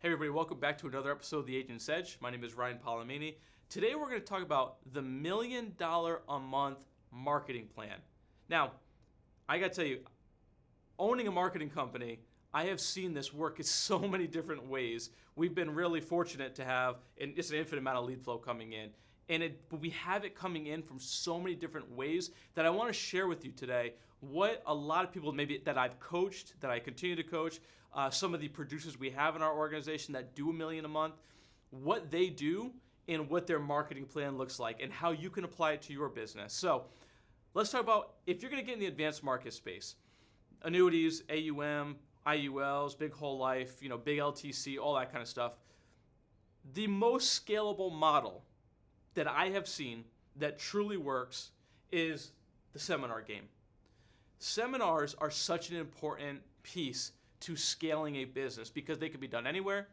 Hey everybody, welcome back to another episode of The Agent's Edge. My name is Ryan Palomini. Today we're going to talk about the $1 million a month marketing plan. Now, I got to tell you, owning a marketing company, I have seen this work in so many different ways. We've been really fortunate to have just an infinite amount of lead flow coming in. But we have it coming in from so many different ways that I want to share with you today what a lot of people maybe that I've coached, that I continue to coach, some of the producers we have in our organization that do $1 million a month, what they do and what their marketing plan looks like and how you can apply it to your business. So let's talk about if you're going to get in the advanced market space, annuities, AUM, IULs, big whole life, big LTC, all that kind of stuff. The most scalable model that I have seen that truly works is the seminar game. Seminars are such an important piece to scaling a business because they can be done anywhere.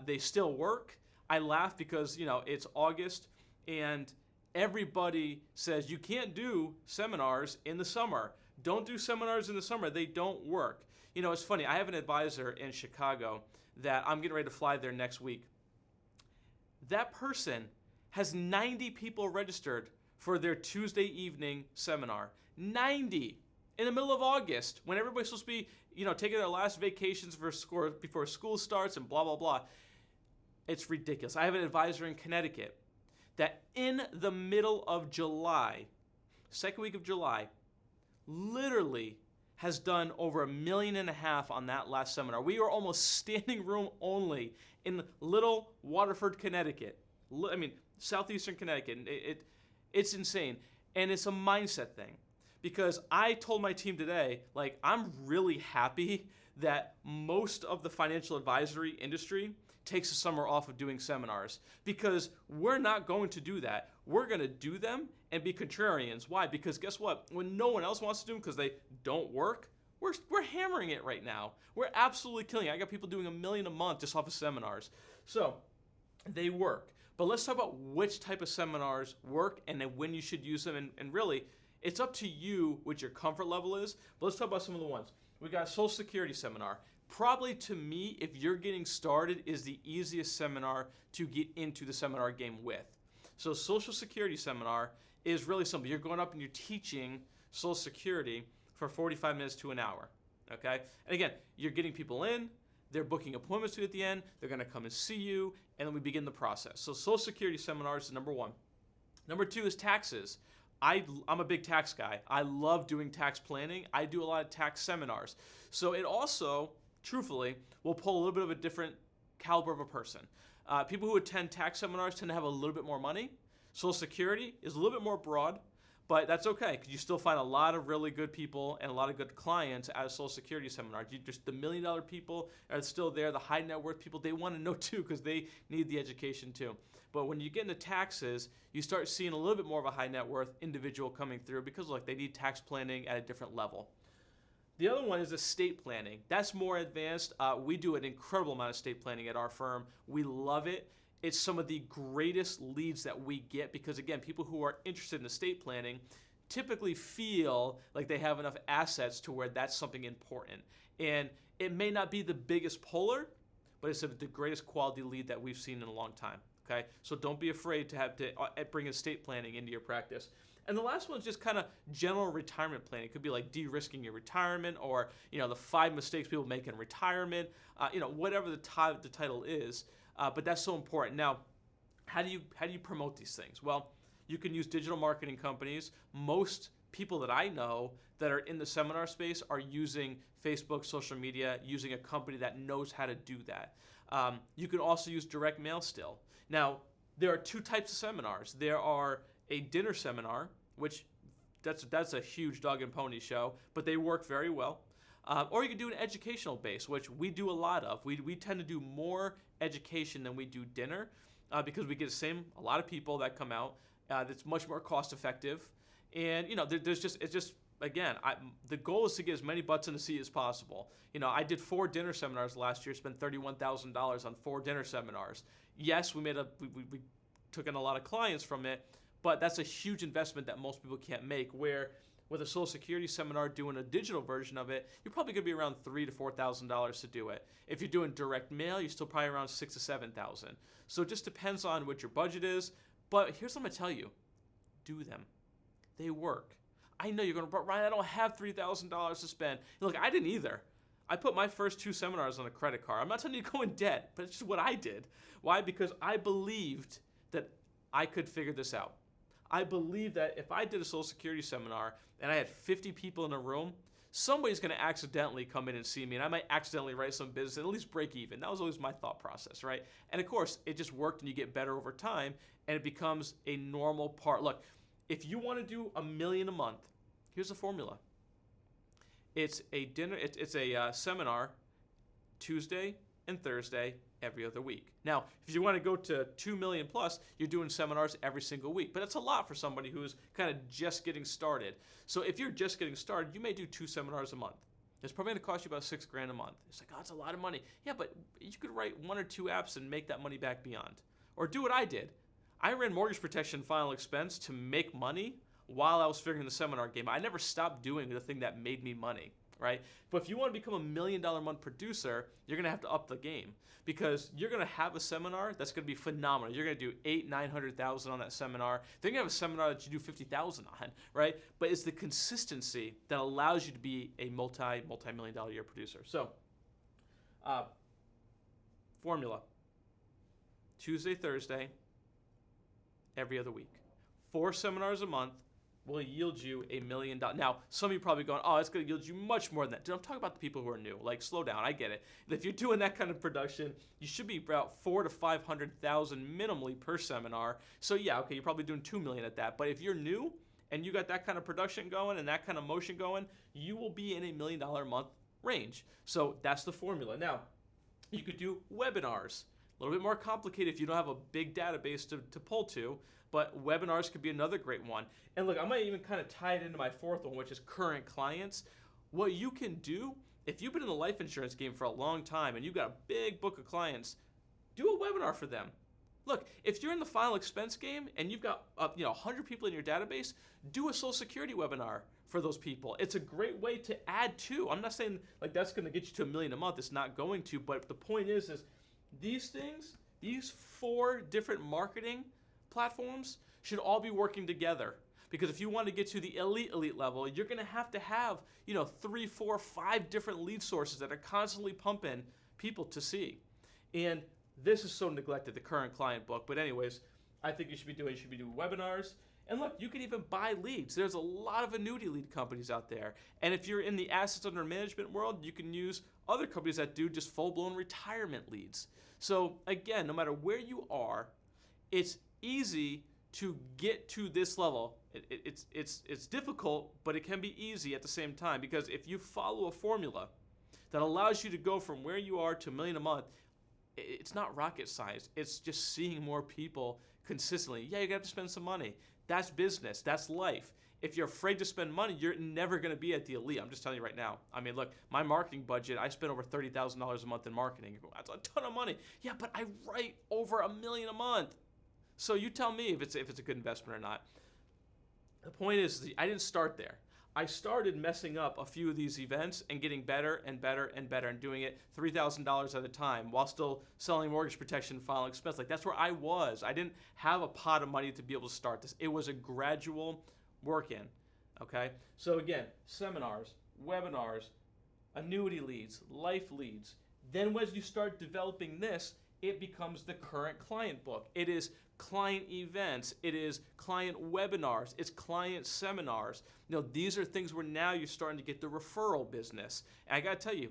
They still work. I laugh because it's August and everybody says you can't do seminars in the summer. Don't do seminars in the summer. They don't work. It's funny. I have an advisor in Chicago that I'm getting ready to fly there next week. That person has 90 people registered for their Tuesday evening seminar. 90 in the middle of August when everybody's supposed to be, taking their last vacations before school starts and blah, blah, blah. It's ridiculous. I have an advisor in Connecticut that in the middle of July, second week of July, literally has done over $1.5 million on that last seminar. We are almost standing room only in Little Waterford, Connecticut. Southeastern Connecticut. It's insane. And it's a mindset thing. Because I told my team today, I'm really happy that most of the financial advisory industry takes the summer off of doing seminars. Because we're not going to do that. We're going to do them and be contrarians. Why? Because guess what? When no one else wants to do them because they don't work, we're hammering it right now. We're absolutely killing it. I got people doing $1 million a month just off of seminars. So they work. But let's talk about which type of seminars work and then when you should use them. And really, it's up to you what your comfort level is. But let's talk about some of the ones. We got Social Security seminar. Probably to me, if you're getting started, is the easiest seminar to get into the seminar game with. So Social Security seminar is really simple. You're going up and you're teaching Social Security for 45 minutes to an hour. Okay? And again, you're getting people in. They're booking appointments to you at the end. They're going to come and see you, and then we begin the process. So Social Security seminars is number one. Number two is taxes. I'm a big tax guy. I love doing tax planning. I do a lot of tax seminars. So it also, truthfully, will pull a little bit of a different caliber of a person. People who attend tax seminars tend to have a little bit more money. Social Security is a little bit more broad. But that's okay, because you still find a lot of really good people and a lot of good clients at a Social Security seminar. Just the $1 million people are still there. The high net worth people, they want to know too, because they need the education too. But when you get into taxes, you start seeing a little bit more of a high net worth individual coming through because they need tax planning at a different level. The other one is estate planning. That's more advanced. We do an incredible amount of estate planning at our firm. We love it. It's some of the greatest leads that we get because, again, people who are interested in estate planning typically feel like they have enough assets to where that's something important. And it may not be the biggest puller, but it's the greatest quality lead that we've seen in a long time. Okay, so don't be afraid to have to bring estate planning into your practice. And the last one is just kind of general retirement planning. It could be like de-risking your retirement or, the 5 mistakes people make in retirement, whatever the title is. But that's so important. Now, how do you promote these things? Well, you can use digital marketing companies. Most people that I know that are in the seminar space are using Facebook, social media, using a company that knows how to do that. You can also use direct mail still. Now, there are 2 types of seminars. There are a dinner seminar, which that's a huge dog and pony show, but they work very well. Or you can do an educational base, which we do a lot of. We tend to do more education than we do dinner because we get a lot of people that come out. That's much more cost effective. And, the goal is to get as many butts in the seat as possible. I did 4 dinner seminars last year, spent $31,000 on 4 dinner seminars. Yes, we took in a lot of clients from it, but that's a huge investment that most people can't make where With a Social Security seminar doing a digital version of it, you're probably going to be around $3,000 to $4,000 to do it. If you're doing direct mail, you're still probably around $6,000 to $7,000. So it just depends on what your budget is. But here's what I'm going to tell you. Do them. They work. I know you're going to, but Ryan, I don't have $3,000 to spend. Look, I didn't either. I put my first 2 seminars on a credit card. I'm not telling you to go in debt, but it's just what I did. Why? Because I believed that I could figure this out. I believe that if I did a Social Security seminar and I had 50 people in a room, somebody's going to accidentally come in and see me, and I might accidentally write some business and at least break even. That was always my thought process, right? And of course, it just worked, and you get better over time, and it becomes a normal part. Look, if you want to do $1 million a month, here's the formula. It's a seminar Tuesday and Thursday every other week. Now, if you want to go to 2 million plus, you're doing seminars every single week. But that's a lot for somebody who's kind of just getting started. So if you're just getting started, you may do 2 seminars a month. It's probably going to cost you about $6,000 a month. It's like, oh, that's a lot of money. Yeah, but you could write 1 or 2 apps and make that money back beyond. Or do what I did. I ran mortgage protection final expense to make money while I was figuring the seminar game. I never stopped doing the thing that made me money, right? But if you want to become $1 million a month producer, you're going to have to up the game, because you're going to have a seminar that's going to be phenomenal. You're going to do $800,000-900,000 on that seminar. Then you're going to have a seminar that you do $50,000 on, right? But it's the consistency that allows you to be a multi-million dollar year producer. So, formula: Tuesday, Thursday, every other week. 4 seminars a month will yield you $1 million. Now, some of you are probably going, oh, it's going to yield you much more than that. Dude, I'm talking about the people who are new. Like, slow down. I get it. If you're doing that kind of production, you should be about $400,000 to $500,000 minimally per seminar. So yeah, okay, you're probably doing $2 million at that. But if you're new and you got that kind of production going and that kind of motion going, you will be in $1 million a month range. So that's the formula. Now, you could do webinars. A little bit more complicated if you don't have a big database to pull to, but webinars could be another great one. And look, I might even kind of tie it into my 4th one, which is current clients. What you can do, if you've been in the life insurance game for a long time and you've got a big book of clients, do a webinar for them. Look, if you're in the final expense game and you've got 100 people in your database, do a Social Security webinar for those people. It's a great way to add to. I'm not saying like that's going to get you to $1 million a month. It's not going to, but the point is these things, these 4 different marketing platforms should all be working together. Because if you want to get to the elite level, you're going to have 3, 4, 5 different lead sources that are constantly pumping people to see. And this is so neglected, the current client book. But anyways, I think you should be doing webinars. And look, you can even buy leads. There's a lot of annuity lead companies out there. And if you're in the assets under management world, you can use other companies that do just full-blown retirement leads. So again, no matter where you are, it's easy to get to this level. It's difficult, but it can be easy at the same time, because if you follow a formula that allows you to go from where you are to $1 million a month, it's not rocket science. It's just seeing more people consistently. Yeah, you got to spend some money. That's business. That's life. If you're afraid to spend money, you're never going to be at the elite. I'm just telling you right now. I mean, look, my marketing budget, I spend over $30,000 a month in marketing. That's a ton of money. Yeah, but I write over $1 million a month. So you tell me if it's a good investment or not. The point is, I didn't start there. I started messing up a few of these events and getting better and better and better and doing it $3,000 at a time while still selling mortgage protection final expense. Like, that's where I was. I didn't have a pot of money to be able to start this. It was a gradual work in, okay? So again, seminars, webinars, annuity leads, life leads. Then once you start developing this, it becomes the current client book. It is client events. It is client webinars. It's client seminars. These are things where now you're starting to get the referral business. And I got to tell you,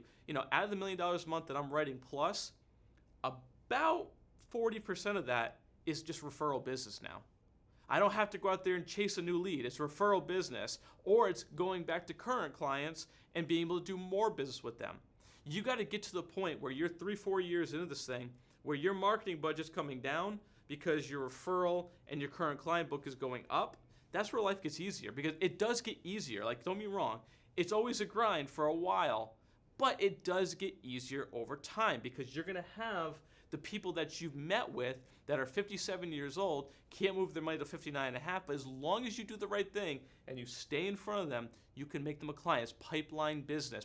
out of the $1 million a month that I'm writing plus, about 40% of that is just referral business now. I don't have to go out there and chase a new lead. It's referral business, or it's going back to current clients and being able to do more business with them. You got to get to the point where you're 3-4 years into this thing, where your marketing budget's coming down because your referral and your current client book is going up. That's where life gets easier, because it does get easier. Like, don't get me wrong, it's always a grind for a while, But it does get easier over time because you're going to have the people that you've met with that are 57 years old, can't move their money to 59 and a half, but as long as you do the right thing and you stay in front of them, you can make them a client. It's pipeline business.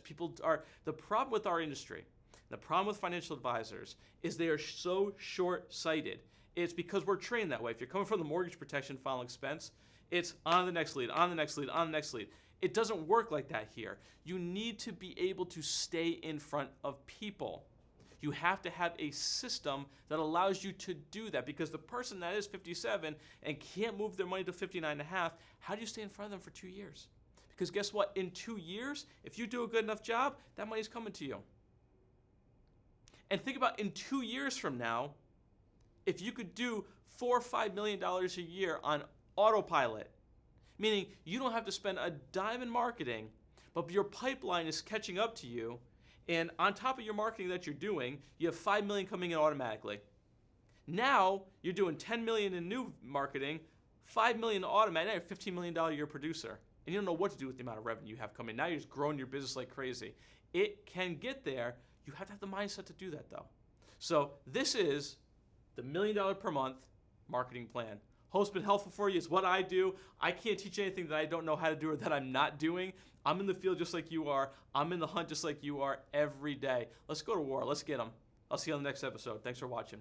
The problem with our industry, the problem with financial advisors is they are so short-sighted. It's because we're trained that way. If you're coming from the mortgage protection final expense, it's on the next lead, on the next lead, on the next lead. It doesn't work like that here. You need to be able to stay in front of people. You have to have a system that allows you to do that because the person that is 57 and can't move their money to 59 and a half, how do you stay in front of them for 2 years? Because guess what? In 2 years, if you do a good enough job, that money's coming to you. And think about in 2 years from now, if you could do $4 or $5 million a year on autopilot, meaning you don't have to spend a dime in marketing, but your pipeline is catching up to you, and on top of your marketing that you're doing, you have $5 million coming in automatically. Now you're doing $10 million in new marketing, $5 million automatic. Now you're a $15 million a year producer, and you don't know what to do with the amount of revenue you have coming. Now you're just growing your business like crazy. It can get there. You have to have the mindset to do that, though. So this is the $1 million per month marketing plan. Hope it's been helpful for you. It's what I do. I can't teach anything that I don't know how to do or that I'm not doing. I'm in the field just like you are. I'm in the hunt just like you are every day. Let's go to war. Let's get them. I'll see you on the next episode. Thanks for watching.